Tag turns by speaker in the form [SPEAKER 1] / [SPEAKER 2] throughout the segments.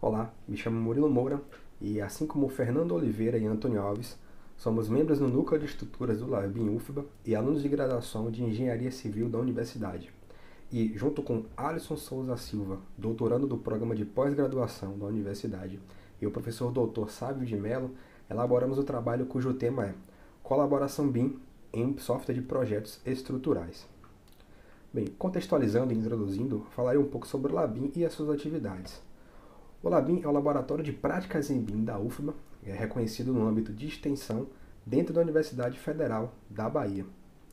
[SPEAKER 1] Olá, me chamo Murilo Moura e, assim como Fernando Oliveira e Antônio Alves, somos membros do Núcleo de Estruturas do LabIn UFBA e alunos de graduação de Engenharia Civil da Universidade. E, junto com Alisson Souza Silva, doutorando do Programa de Pós-Graduação da Universidade, e o professor Dr. Sávio de Mello, elaboramos o trabalho cujo tema é Colaboração BIM em Software de Projetos Estruturais. Bem, contextualizando e introduzindo, falarei um pouco sobre o LabIn e as suas atividades. O LabIn é o Laboratório de Práticas em BIM da UFBA, é reconhecido no âmbito de extensão dentro da Universidade Federal da Bahia.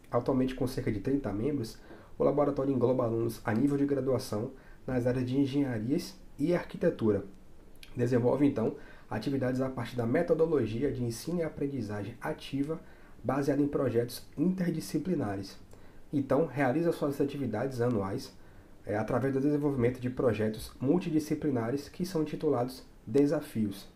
[SPEAKER 1] Atualmente com cerca de 30 membros, o laboratório engloba alunos a nível de graduação nas áreas de engenharias e arquitetura. Desenvolve, então, atividades a partir da metodologia de ensino e aprendizagem ativa baseada em projetos interdisciplinares. Então, realiza suas atividades anuais através do desenvolvimento de projetos multidisciplinares que são intitulados Desafios.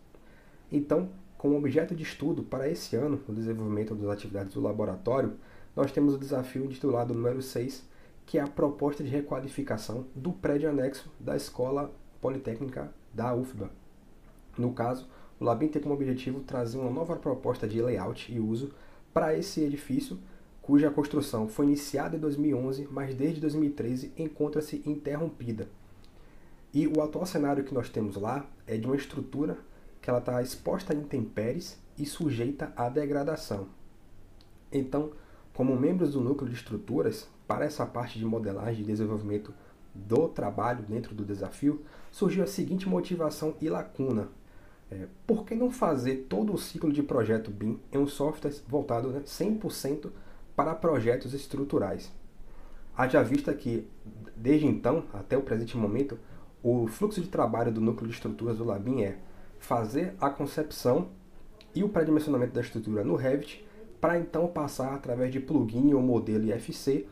[SPEAKER 1] Então, como objeto de estudo para esse ano, no desenvolvimento das atividades do laboratório, nós temos o desafio intitulado número 6, que é a proposta de requalificação do prédio anexo da Escola Politécnica da UFBA. No caso, o LabIn tem como objetivo trazer uma nova proposta de layout e uso para esse edifício, cuja construção foi iniciada em 2011, mas desde 2013 encontra-se interrompida. E o atual cenário que nós temos lá é de uma estrutura que ela está exposta a intempéries e sujeita à degradação. Então, como membros do núcleo de estruturas, para essa parte de modelagem e desenvolvimento do trabalho dentro do desafio, surgiu a seguinte motivação e lacuna. Por que não fazer todo o ciclo de projeto BIM em um software voltado 100% para projetos estruturais? Haja vista que, desde então até o presente momento, o fluxo de trabalho do núcleo de estruturas do LabIn é fazer a concepção e o pré-dimensionamento da estrutura no Revit, para então passar através de plugin ou modelo IFC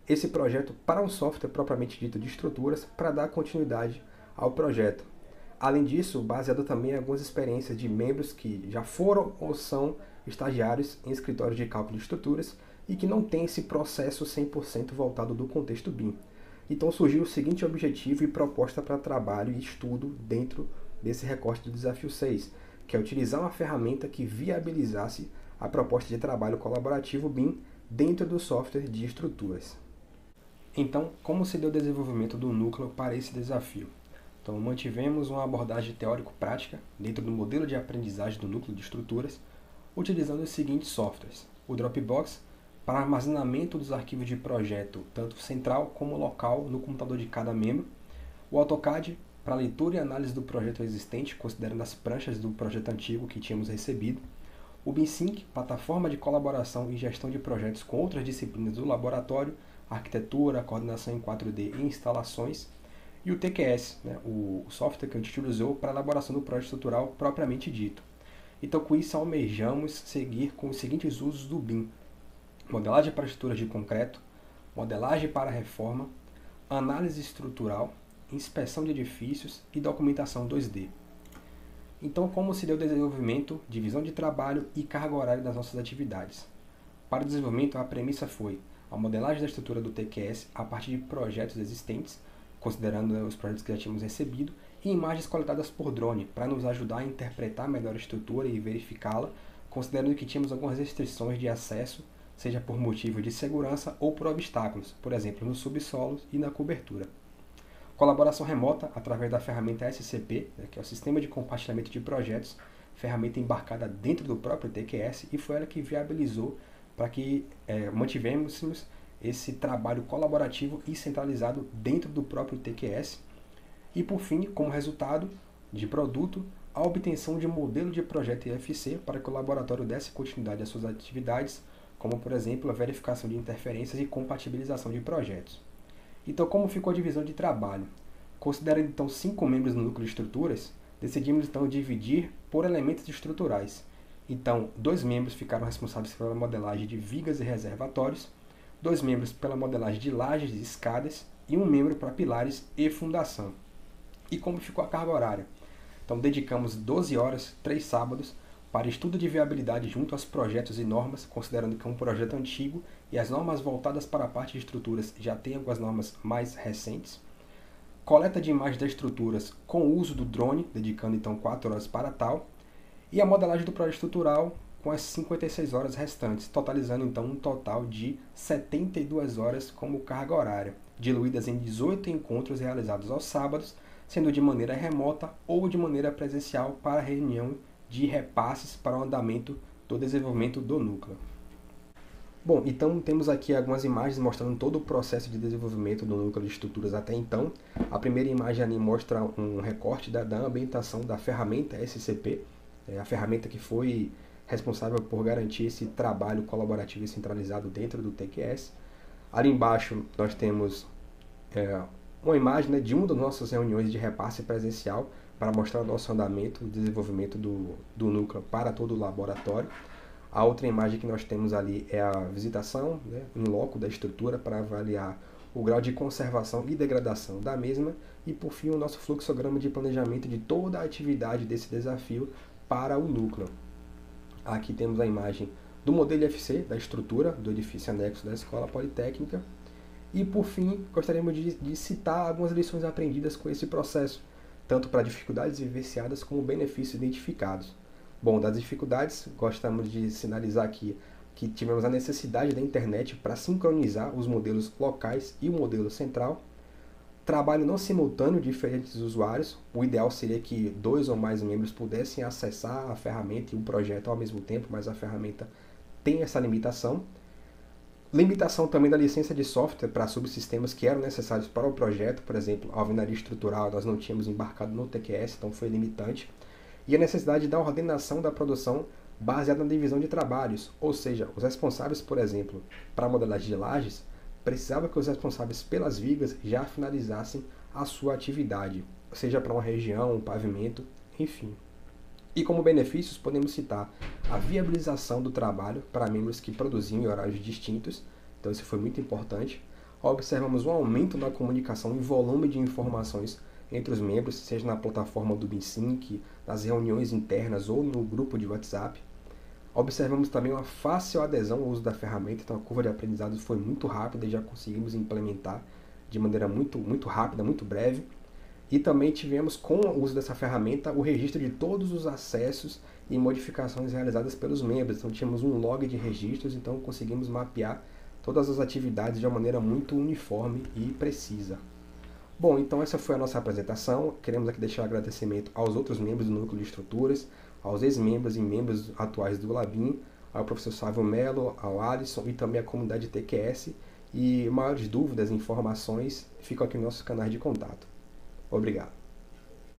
[SPEAKER 1] esse projeto para um software propriamente dito de estruturas para dar continuidade ao projeto. Além disso, baseado também em algumas experiências de membros que já foram ou são estagiários em escritórios de cálculo de estruturas e que não têm esse processo 100% voltado do contexto BIM. Então surgiu o seguinte objetivo e proposta para trabalho e estudo dentro desse recorte do Desafio 6, que é utilizar uma ferramenta que viabilizasse a proposta de trabalho colaborativo BIM dentro do software de estruturas. Então, como se deu o desenvolvimento do núcleo para esse desafio? Então, mantivemos uma abordagem teórico-prática dentro do modelo de aprendizagem do núcleo de estruturas, utilizando os seguintes softwares: o Dropbox, para armazenamento dos arquivos de projeto, tanto central como local, no computador de cada membro, o AutoCAD, para leitura e análise do projeto existente, considerando as pranchas do projeto antigo que tínhamos recebido, o BIMsync, plataforma de colaboração e gestão de projetos com outras disciplinas do laboratório, arquitetura, coordenação em 4D e instalações, e o TQS, o software que a gente utilizou para a elaboração do projeto estrutural propriamente dito. Então, com isso, almejamos seguir com os seguintes usos do BIM: modelagem para estruturas de concreto, modelagem para reforma, análise estrutural, inspeção de edifícios e documentação 2D. Então, como se deu o desenvolvimento, divisão de trabalho e carga horária das nossas atividades? Para o desenvolvimento, a premissa foi a modelagem da estrutura do TQS a partir de projetos existentes, considerando os projetos que já tínhamos recebido, e imagens coletadas por drone, para nos ajudar a interpretar melhor a estrutura e verificá-la, considerando que tínhamos algumas restrições de acesso, seja por motivo de segurança ou por obstáculos, por exemplo, nos subsolos e na cobertura. Colaboração remota através da ferramenta SCP, que é o Sistema de Compartilhamento de Projetos, ferramenta embarcada dentro do próprio TQS, e foi ela que viabilizou para que mantivêssemos esse trabalho colaborativo e centralizado dentro do próprio TQS. E por fim, como resultado de produto, a obtenção de um modelo de projeto IFC para que o laboratório desse continuidade às suas atividades, como por exemplo a verificação de interferências e compatibilização de projetos. Então, como ficou a divisão de trabalho? Considerando então 5 membros no núcleo de estruturas, decidimos então dividir por elementos estruturais. Então, 2 membros ficaram responsáveis pela modelagem de vigas e reservatórios, 2 membros pela modelagem de lajes e escadas e 1 membro para pilares e fundação. E como ficou a carga horária? Então, dedicamos 12 horas, 3 sábados, para estudo de viabilidade junto aos projetos e normas, considerando que é um projeto antigo e as normas voltadas para a parte de estruturas já têm algumas normas mais recentes. coleta de imagens das estruturas com o uso do drone, dedicando então 4 horas para tal, e a modelagem do projeto estrutural com as 56 horas restantes, totalizando então um total de 72 horas como carga horária, diluídas em 18 encontros realizados aos sábados, sendo de maneira remota ou de maneira presencial para a reunião de repasses para o andamento do desenvolvimento do núcleo. Bom, então temos aqui algumas imagens mostrando todo o processo de desenvolvimento do núcleo de estruturas até então. A primeira imagem ali mostra um recorte da ambientação da ferramenta SCP, a ferramenta que foi responsável por garantir esse trabalho colaborativo e centralizado dentro do TQS. Ali embaixo nós temos uma imagem, né, de uma das nossas reuniões de repasse presencial para mostrar o nosso andamento, o desenvolvimento do núcleo para todo o laboratório. A outra imagem que nós temos ali é a visitação, né, in loco da estrutura para avaliar o grau de conservação e degradação da mesma. E por fim o nosso fluxograma de planejamento de toda a atividade desse desafio para o núcleo. Aqui temos a imagem do modelo IFC, da estrutura do edifício anexo da Escola Politécnica. E por fim, gostaríamos de citar algumas lições aprendidas com esse processo, tanto para dificuldades vivenciadas como benefícios identificados. Bom, das dificuldades, gostamos de sinalizar aqui que tivemos a necessidade da internet para sincronizar os modelos locais e o modelo central. Trabalho não simultâneo de diferentes usuários. O ideal seria que 2 ou mais membros pudessem acessar a ferramenta e o projeto ao mesmo tempo, mas a ferramenta tem essa limitação. Limitação também da licença de software para subsistemas que eram necessários para o projeto. Por exemplo, a alvenaria estrutural nós não tínhamos embarcado no TQS, então foi limitante. E a necessidade da ordenação da produção baseada na divisão de trabalhos, ou seja, os responsáveis, por exemplo, para a modelagem de lajes, precisava que os responsáveis pelas vigas já finalizassem a sua atividade, seja para uma região, um pavimento, enfim. E como benefícios podemos citar a viabilização do trabalho para membros que produziam em horários distintos, então isso foi muito importante. Observamos um aumento na comunicação e volume de informações entre os membros, seja na plataforma do BeamSync, nas reuniões internas ou no grupo de WhatsApp. Observamos também uma fácil adesão ao uso da ferramenta, então a curva de aprendizado foi muito rápida e já conseguimos implementar de maneira muito rápida, muito breve. E também tivemos, com o uso dessa ferramenta, o registro de todos os acessos e modificações realizadas pelos membros. Então tínhamos um log de registros, então conseguimos mapear todas as atividades de uma maneira muito uniforme e precisa. Bom, então essa foi a nossa apresentação. Queremos aqui deixar agradecimento aos outros membros do Núcleo de Estruturas, aos ex-membros e membros atuais do LABIM, ao professor Sávio Melo, ao Alisson e também à comunidade TQS. E maiores dúvidas e informações ficam aqui nos nossos canais de contato. Obrigado.